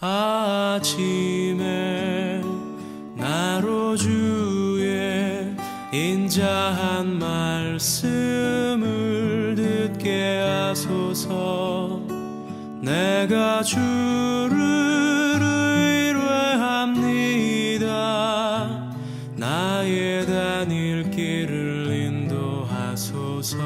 아침에 나로 주의 인자한 말씀을 듣게 하소서. 내가 주를 의뢰합니다. 나의 다닐 길을 인도하소서.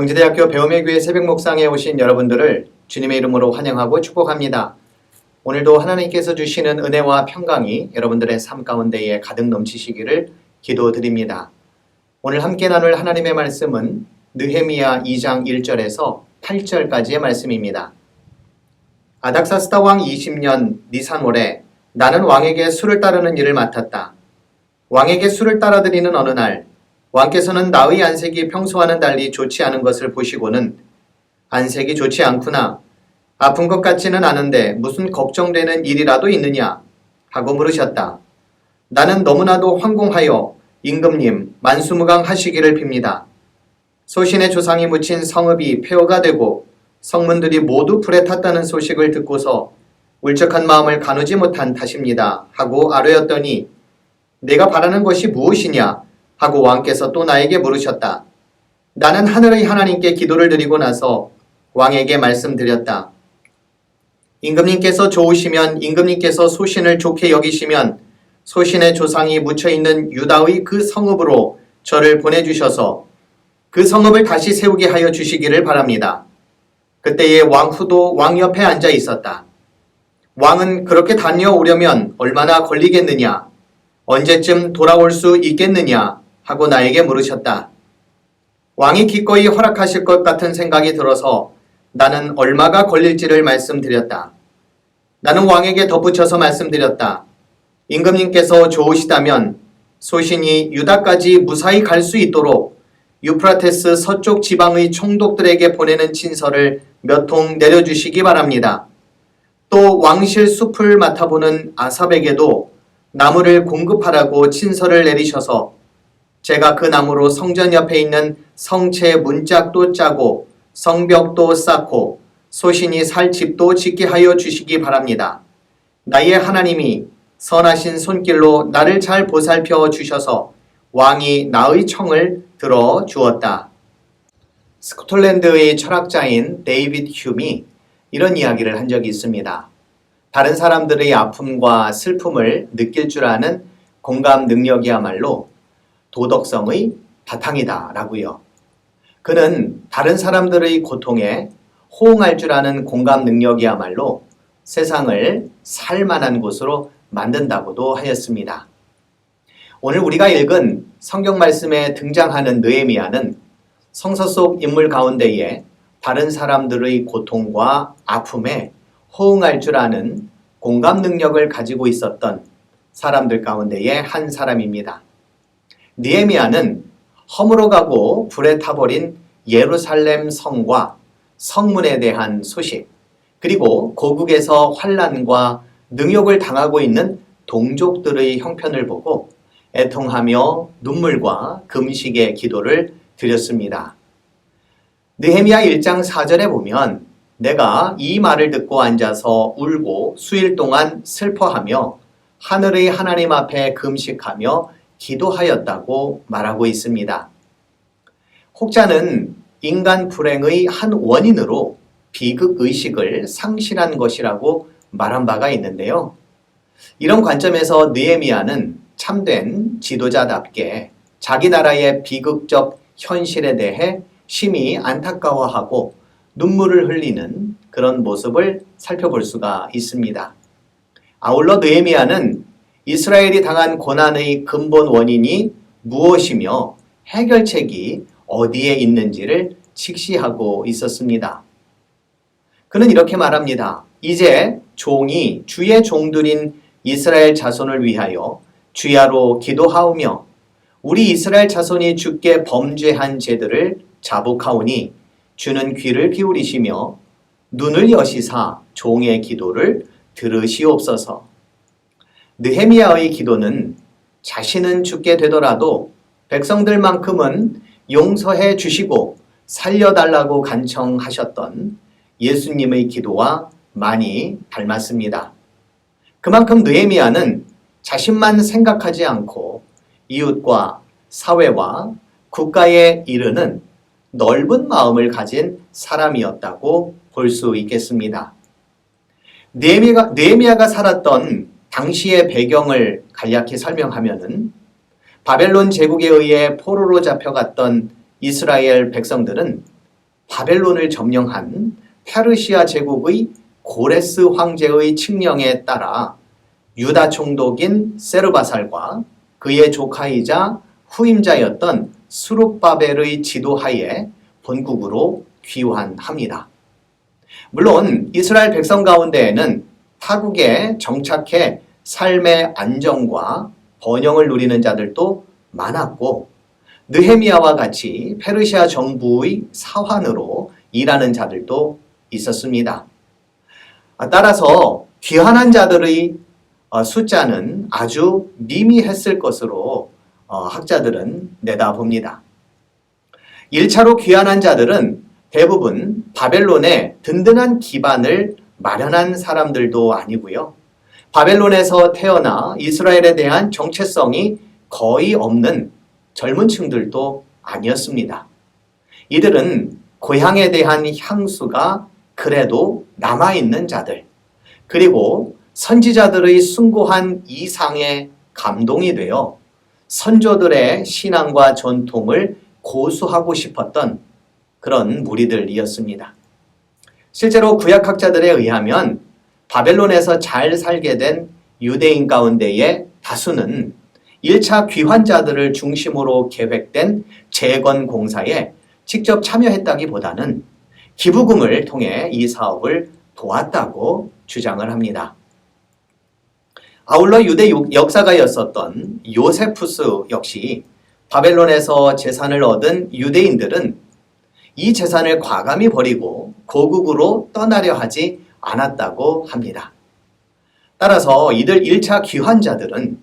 명지대학교 배움의 교회 새벽 목상에 오신 여러분들을 주님의 이름으로 환영하고 축복합니다. 오늘도 하나님께서 주시는 은혜와 평강이 여러분들의 삶 가운데에 가득 넘치시기를 기도드립니다. 오늘 함께 나눌 하나님의 말씀은 느헤미야 2장 1절에서 8절까지의 말씀입니다. 아닥사스다 왕 20년 니산월에 나는 왕에게 수를 따르는 일을 맡았다. 왕에게 수를 따라드리는 어느 날 왕께서는 나의 안색이 평소와는 달리 좋지 않은 것을 보시고는 안색이 좋지 않구나. 아픈 것 같지는 않은데 무슨 걱정되는 일이라도 있느냐? 하고 물으셨다. 나는 너무나도 황공하여 임금님 만수무강하시기를 빕니다. 소신의 조상이 묻힌 성읍이 폐허가 되고 성문들이 모두 불에 탔다는 소식을 듣고서 울적한 마음을 가누지 못한 탓입니다. 하고 아뢰었더니 내가 바라는 것이 무엇이냐? 하고 왕께서 또 나에게 물으셨다. 나는 하늘의 하나님께 기도를 드리고 나서 왕에게 말씀드렸다. 임금님께서 좋으시면 임금님께서 소신을 좋게 여기시면 소신의 조상이 묻혀있는 유다의 그 성읍으로 저를 보내주셔서 그 성읍을 다시 세우게 하여 주시기를 바랍니다. 그때에 왕후도 왕 옆에 앉아 있었다. 왕은 그렇게 다녀오려면 얼마나 걸리겠느냐? 언제쯤 돌아올 수 있겠느냐? 하고 나에게 물으셨다. 왕이 기꺼이 허락하실 것 같은 생각이 들어서 나는 얼마가 걸릴지를 말씀드렸다. 나는 왕에게 덧붙여서 말씀드렸다. 임금님께서 좋으시다면 소신이 유다까지 무사히 갈 수 있도록 유프라테스 서쪽 지방의 총독들에게 보내는 친서를 몇 통 내려주시기 바랍니다. 또 왕실 숲을 맡아보는 아삽에게도 나무를 공급하라고 친서를 내리셔서 제가 그 나무로 성전 옆에 있는 성체 문짝도 짜고 성벽도 쌓고 소신이 살 집도 짓게 하여 주시기 바랍니다. 나의 하나님이 선하신 손길로 나를 잘 보살펴 주셔서 왕이 나의 청을 들어 주었다. 스코틀랜드의 철학자인 데이비드 휴미 이런 이야기를 한 적이 있습니다. 다른 사람들의 아픔과 슬픔을 느낄 줄 아는 공감 능력이야말로 도덕성의 바탕이다 라고요. 그는 다른 사람들의 고통에 호응할 줄 아는 공감 능력이야말로 세상을 살만한 곳으로 만든다고도 하였습니다. 오늘 우리가 읽은 성경 말씀에 등장하는 느헤미야는 성서 속 인물 가운데에 다른 사람들의 고통과 아픔에 호응할 줄 아는 공감 능력을 가지고 있었던 사람들 가운데의 한 사람입니다. 느헤미야는 허물어가고 불에 타버린 예루살렘 성과 성문에 대한 소식, 그리고 고국에서 환난과 능욕을 당하고 있는 동족들의 형편을 보고 애통하며 눈물과 금식의 기도를 드렸습니다. 느헤미야 1장 4절에 보면 내가 이 말을 듣고 앉아서 울고 수일 동안 슬퍼하며 하늘의 하나님 앞에 금식하며 기도하였다고 말하고 있습니다. 혹자는 인간 불행의 한 원인으로 비극의식을 상실한 것이라고 말한 바가 있는데요. 이런 관점에서 느헤미야는 참된 지도자답게 자기 나라의 비극적 현실에 대해 심히 안타까워하고 눈물을 흘리는 그런 모습을 살펴볼 수가 있습니다. 아울러 느헤미야는 이스라엘이 당한 고난의 근본 원인이 무엇이며 해결책이 어디에 있는지를 직시하고 있었습니다. 그는 이렇게 말합니다. 이제 종이 주의 종들인 이스라엘 자손을 위하여 주야로 기도하오며 우리 이스라엘 자손이 주께 범죄한 죄들을 자복하오니 주는 귀를 기울이시며 눈을 여시사 종의 기도를 들으시옵소서. 느헤미야의 기도는 자신은 죽게 되더라도 백성들만큼은 용서해 주시고 살려달라고 간청하셨던 예수님의 기도와 많이 닮았습니다. 그만큼 느헤미야는 자신만 생각하지 않고 이웃과 사회와 국가에 이르는 넓은 마음을 가진 사람이었다고 볼 수 있겠습니다. 느헤미야가 살았던 당시의 배경을 간략히 설명하면은 바벨론 제국에 의해 포로로 잡혀갔던 이스라엘 백성들은 바벨론을 점령한 페르시아 제국의 고레스 황제의 칙령에 따라 유다 총독인 세르바살과 그의 조카이자 후임자였던 스룹바벨의 지도하에 본국으로 귀환합니다. 물론 이스라엘 백성 가운데에는 타국에 정착해 삶의 안정과 번영을 누리는 자들도 많았고 느헤미야와 같이 페르시아 정부의 사환으로 일하는 자들도 있었습니다. 따라서 귀환한 자들의 숫자는 아주 미미했을 것으로 학자들은 내다봅니다. 1차로 귀환한 자들은 대부분 바벨론에 든든한 기반을 마련한 사람들도 아니고요. 바벨론에서 태어나 이스라엘에 대한 정체성이 거의 없는 젊은 층들도 아니었습니다. 이들은 고향에 대한 향수가 그래도 남아있는 자들, 그리고 선지자들의 숭고한 이상에 감동이 되어 선조들의 신앙과 전통을 고수하고 싶었던 그런 무리들이었습니다. 실제로 구약학자들에 의하면 바벨론에서 잘 살게 된 유대인 가운데의 다수는 1차 귀환자들을 중심으로 계획된 재건 공사에 직접 참여했다기보다는 기부금을 통해 이 사업을 도왔다고 주장을 합니다. 아울러 유대 역사가였었던 요세푸스 역시 바벨론에서 재산을 얻은 유대인들은 이 재산을 과감히 버리고 고국으로 떠나려 하지 않았다고 합니다. 따라서 이들 1차 귀환자들은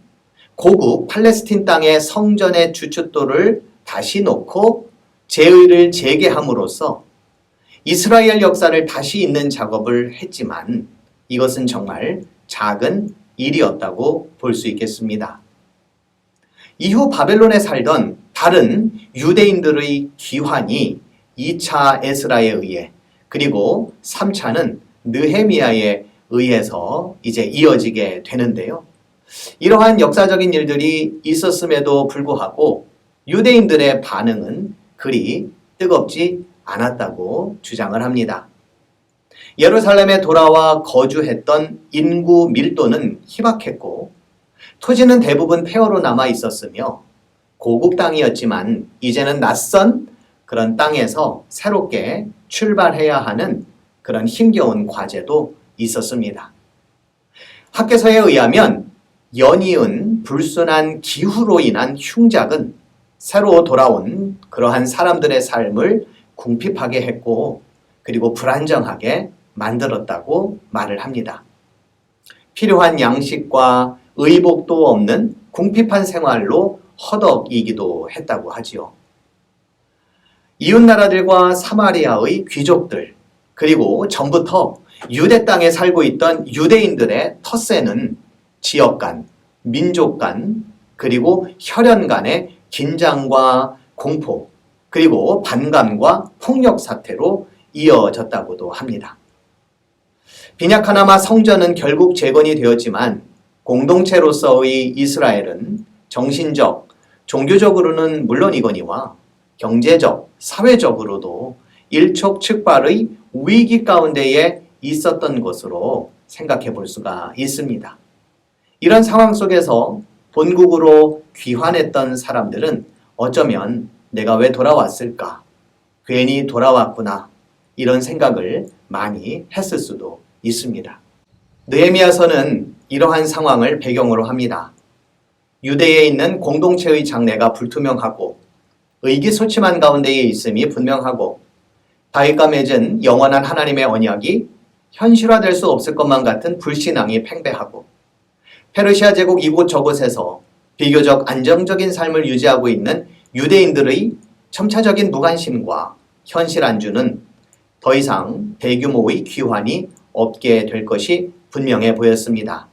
고국 팔레스틴 땅의 성전의 주춧돌을 다시 놓고 제의를 재개함으로써 이스라엘 역사를 다시 잇는 작업을 했지만 이것은 정말 작은 일이었다고 볼 수 있겠습니다. 이후 바벨론에 살던 다른 유대인들의 귀환이 2차 에스라에 의해 그리고 3차는 느헤미야에 의해서 이제 이어지게 되는데요. 이러한 역사적인 일들이 있었음에도 불구하고 유대인들의 반응은 그리 뜨겁지 않았다고 주장을 합니다. 예루살렘에 돌아와 거주했던 인구 밀도는 희박했고 토지는 대부분 폐허로 남아 있었으며 고국 땅이었지만 이제는 낯선 그런 땅에서 새롭게 출발해야 하는 그런 힘겨운 과제도 있었습니다. 학계서에 의하면 연이은 불순한 기후로 인한 흉작은 새로 돌아온 그러한 사람들의 삶을 궁핍하게 했고 그리고 불안정하게 만들었다고 말을 합니다. 필요한 양식과 의복도 없는 궁핍한 생활로 허덕이기도 했다고 하지요. 이웃 나라들과 사마리아의 귀족들 그리고 전부터 유대 땅에 살고 있던 유대인들의 텃세는 지역 간, 민족 간, 그리고 혈연 간의 긴장과 공포, 그리고 반감과 폭력 사태로 이어졌다고도 합니다. 비냐카나마 성전은 결국 재건이 되었지만 공동체로서의 이스라엘은 정신적, 종교적으로는 물론이거니와 경제적, 사회적으로도 일촉즉발의 위기 가운데에 있었던 것으로 생각해 볼 수가 있습니다. 이런 상황 속에서 본국으로 귀환했던 사람들은 어쩌면 내가 왜 돌아왔을까? 괜히 돌아왔구나. 이런 생각을 많이 했을 수도 있습니다. 느헤미야서는 이러한 상황을 배경으로 합니다. 유대에 있는 공동체의 장래가 불투명하고 의기소침한 가운데에 있음이 분명하고 다윗과 맺은 영원한 하나님의 언약이 현실화될 수 없을 것만 같은 불신앙이 팽배하고 페르시아 제국 이곳 저곳에서 비교적 안정적인 삶을 유지하고 있는 유대인들의 첨차적인 무관심과 현실 안주는 더 이상 대규모의 귀환이 없게 될 것이 분명해 보였습니다.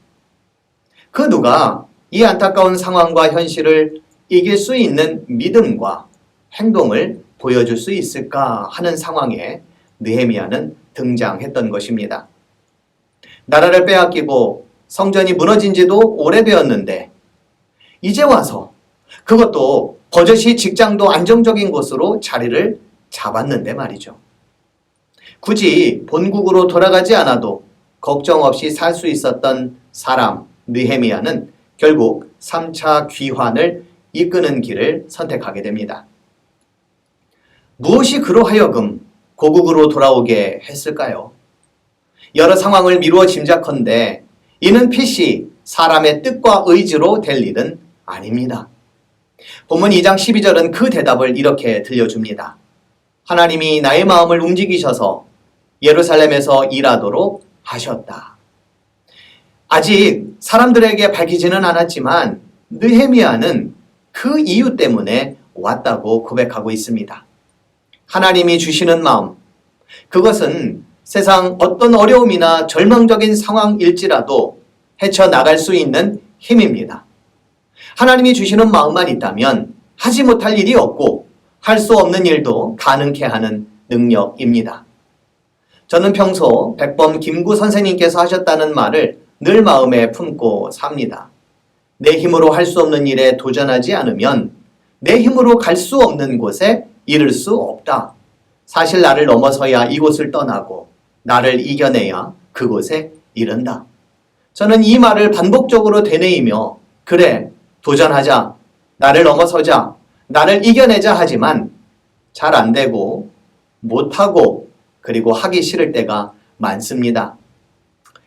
그 누가 이 안타까운 상황과 현실을 이길 수 있는 믿음과 행동을 보여줄 수 있을까 하는 상황에 느헤미야는 등장했던 것입니다. 나라를 빼앗기고 성전이 무너진 지도 오래되었는데 이제 와서 그것도 버젓이 직장도 안정적인 곳으로 자리를 잡았는데 말이죠. 굳이 본국으로 돌아가지 않아도 걱정 없이 살 수 있었던 사람 느헤미야는 결국 3차 귀환을 이끄는 길을 선택하게 됩니다. 무엇이 그로 하여금 고국으로 돌아오게 했을까요? 여러 상황을 미루어 짐작컨대 이는 필시 사람의 뜻과 의지로 될 일은 아닙니다. 본문 2장 12절은 그 대답을 이렇게 들려줍니다. 하나님이 나의 마음을 움직이셔서 예루살렘에서 일하도록 하셨다. 아직 사람들에게 밝히지는 않았지만 느헤미야는 그 이유 때문에 왔다고 고백하고 있습니다. 하나님이 주시는 마음, 그것은 세상 어떤 어려움이나 절망적인 상황일지라도 헤쳐나갈 수 있는 힘입니다. 하나님이 주시는 마음만 있다면 하지 못할 일이 없고 할 수 없는 일도 가능케 하는 능력입니다. 저는 평소 백범 김구 선생님께서 하셨다는 말을 늘 마음에 품고 삽니다. 내 힘으로 할 수 없는 일에 도전하지 않으면 내 힘으로 갈 수 없는 곳에 이를 수 없다. 사실 나를 넘어서야 이곳을 떠나고 나를 이겨내야 그곳에 이른다. 저는 이 말을 반복적으로 되뇌이며 그래, 도전하자, 나를 넘어서자, 나를 이겨내자 하지만 잘 안 되고 못하고 그리고 하기 싫을 때가 많습니다.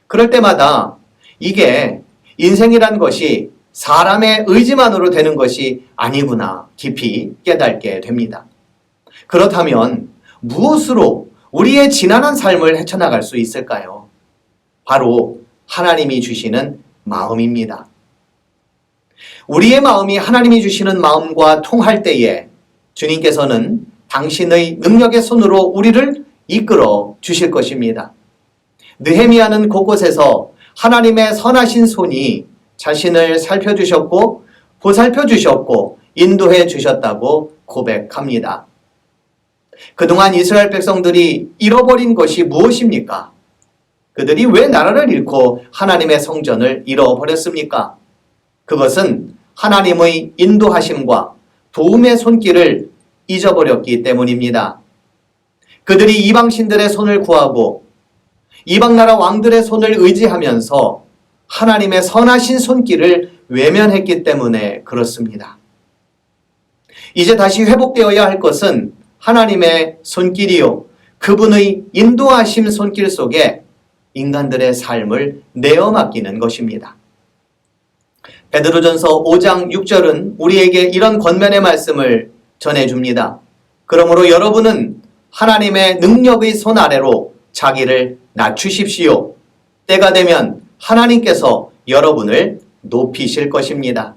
그럴 때마다 이게 인생이란 것이 사람의 의지만으로 되는 것이 아니구나 깊이 깨닫게 됩니다. 그렇다면 무엇으로 우리의 지난한 삶을 헤쳐나갈 수 있을까요? 바로 하나님이 주시는 마음입니다. 우리의 마음이 하나님이 주시는 마음과 통할 때에 주님께서는 당신의 능력의 손으로 우리를 이끌어 주실 것입니다. 느헤미야는 곳곳에서 하나님의 선하신 손이 자신을 살펴주셨고 보살펴주셨고 인도해 주셨다고 고백합니다. 그동안 이스라엘 백성들이 잃어버린 것이 무엇입니까? 그들이 왜 나라를 잃고 하나님의 성전을 잃어버렸습니까? 그것은 하나님의 인도하심과 도움의 손길을 잊어버렸기 때문입니다. 그들이 이방신들의 손을 구하고 이방나라 왕들의 손을 의지하면서 하나님의 선하신 손길을 외면했기 때문에 그렇습니다. 이제 다시 회복되어야 할 것은 하나님의 손길이요, 그분의 인도하심 손길 속에 인간들의 삶을 내어 맡기는 것입니다. 베드로전서 5장 6절은 우리에게 이런 권면의 말씀을 전해줍니다. 그러므로 여러분은 하나님의 능력의 손 아래로 자기를 낮추십시오. 때가 되면 하나님께서 여러분을 높이실 것입니다.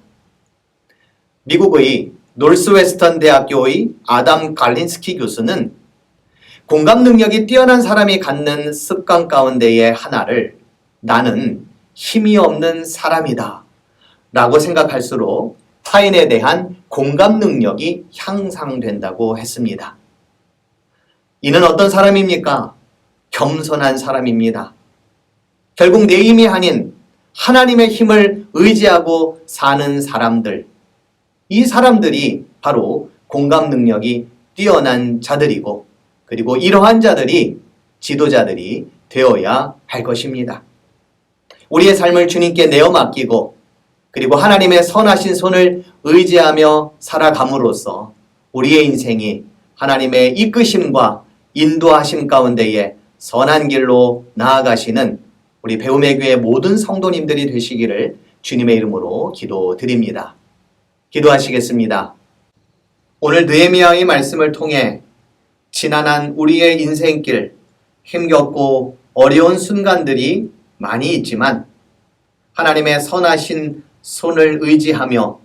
미국의 노스웨스턴 대학교의 아담 갈린스키 교수는 공감 능력이 뛰어난 사람이 갖는 습관 가운데의 하나를 나는 힘이 없는 사람이다 라고 생각할수록 타인에 대한 공감 능력이 향상된다고 했습니다. 이는 어떤 사람입니까? 겸손한 사람입니다. 결국 내 힘이 아닌 하나님의 힘을 의지하고 사는 사람들, 이 사람들이 바로 공감 능력이 뛰어난 자들이고 그리고 이러한 자들이 지도자들이 되어야 할 것입니다. 우리의 삶을 주님께 내어 맡기고 그리고 하나님의 선하신 손을 의지하며 살아감으로써 우리의 인생이 하나님의 이끄심과 인도하심 가운데에 선한 길로 나아가시는 우리 배움의 교회 모든 성도님들이 되시기를 주님의 이름으로 기도드립니다. 기도하시겠습니다. 오늘 느헤미야의 말씀을 통해 지난한 우리의 인생길, 힘겹고 어려운 순간들이 많이 있지만 하나님의 선하신 손을 의지하며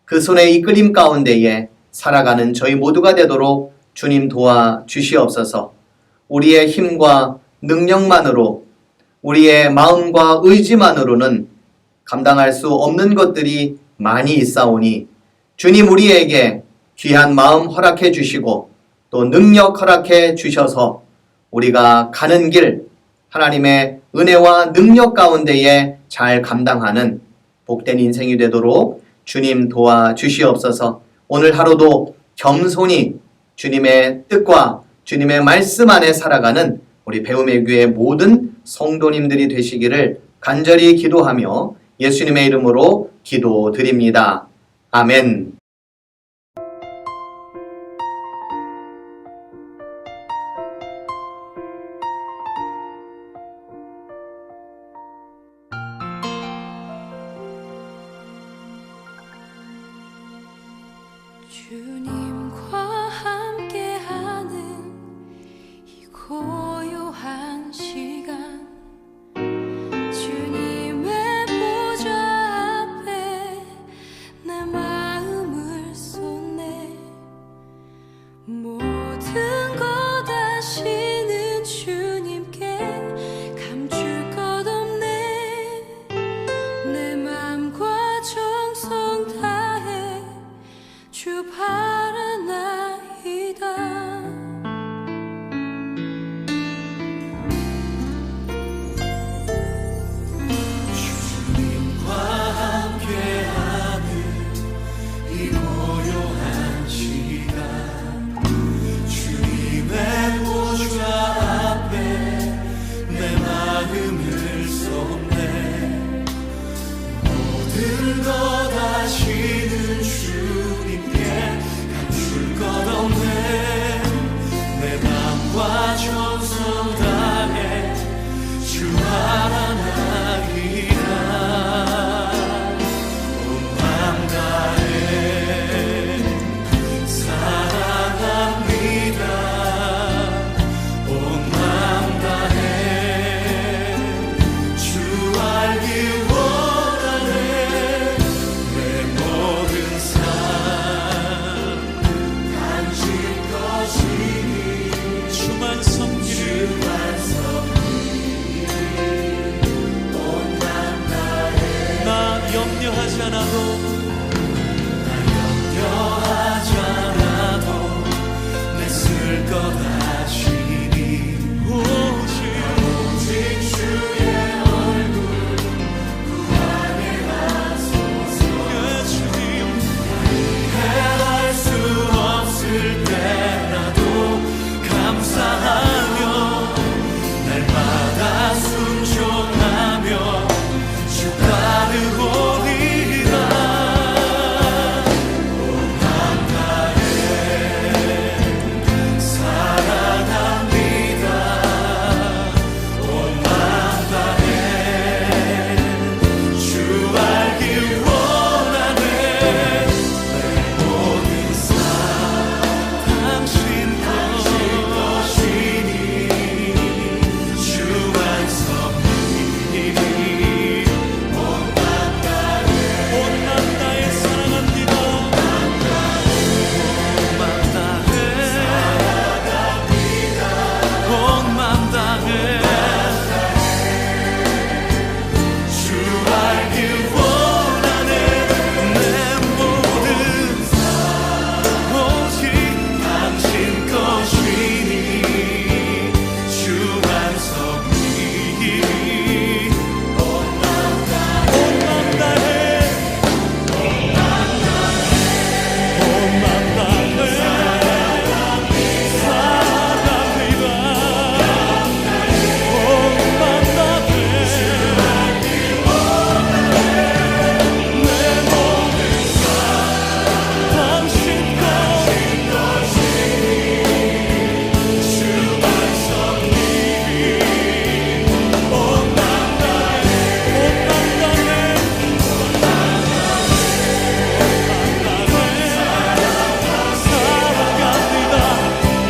그 손의 이끌림 가운데에 살아가는 저희 모두가 되도록 주님 도와주시옵소서. 우리의 힘과 능력만으로 우리의 마음과 의지만으로는 감당할 수 없는 것들이 많이 있사오니 주님 우리에게 귀한 마음 허락해 주시고 또 능력 허락해 주셔서 우리가 가는 길 하나님의 은혜와 능력 가운데에 잘 감당하는 복된 인생이 되도록 주님 도와주시옵소서. 오늘 하루도 겸손히 주님의 뜻과 주님의 말씀 안에 살아가는 우리 배움의 교회 모든 성도님들이 되시기를 간절히 기도하며 예수님의 이름으로 기도드립니다. 아멘. 주님과 함께하는 이 고요한 시간 주님의 보좌 앞에 내 마음을 쏟네 모든 것 아시는 주님께 감출 것 없네 내 맘과 정성 다해 주 바라 염려하지 않아도 염려하지 않아도 내 쓸 것 아시니 오직 주의 얼굴 구하게 하소서. 예, 주님 해할 수 없을 때라도 감사하며 날마다 순종하며 주 따르오리라. 온 맘 다해 사랑합니다. 온 맘 다해 주 알길 원하네. 내 모든 삶 당신 것이니 주만 섬기리. 온 맘 다해 사랑합니다. 온 맘 다해 온 맘 다해 주 알길 원하네. 내 모든 삶 오직 당신 것이니 주만 섬기리. 온 맘 다해 온 맘 다해 사랑합니다. 온 맘 다해 내 모든 삶 당신 것이니 주만 섬기리. 온 맘 다해 사랑합니다.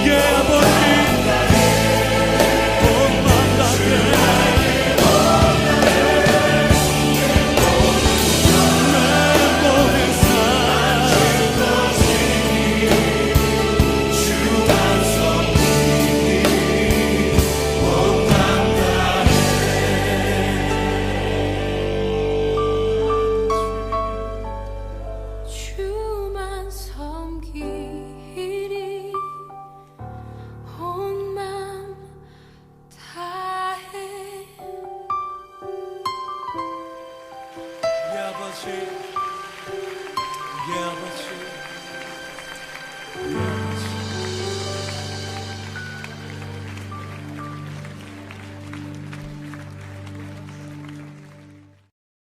예 아버지 온 맘 다해 내 모든 삶 주만 섬기리. 온 맘 주만 섬기리. 온 맘 다해. 예 아버지 예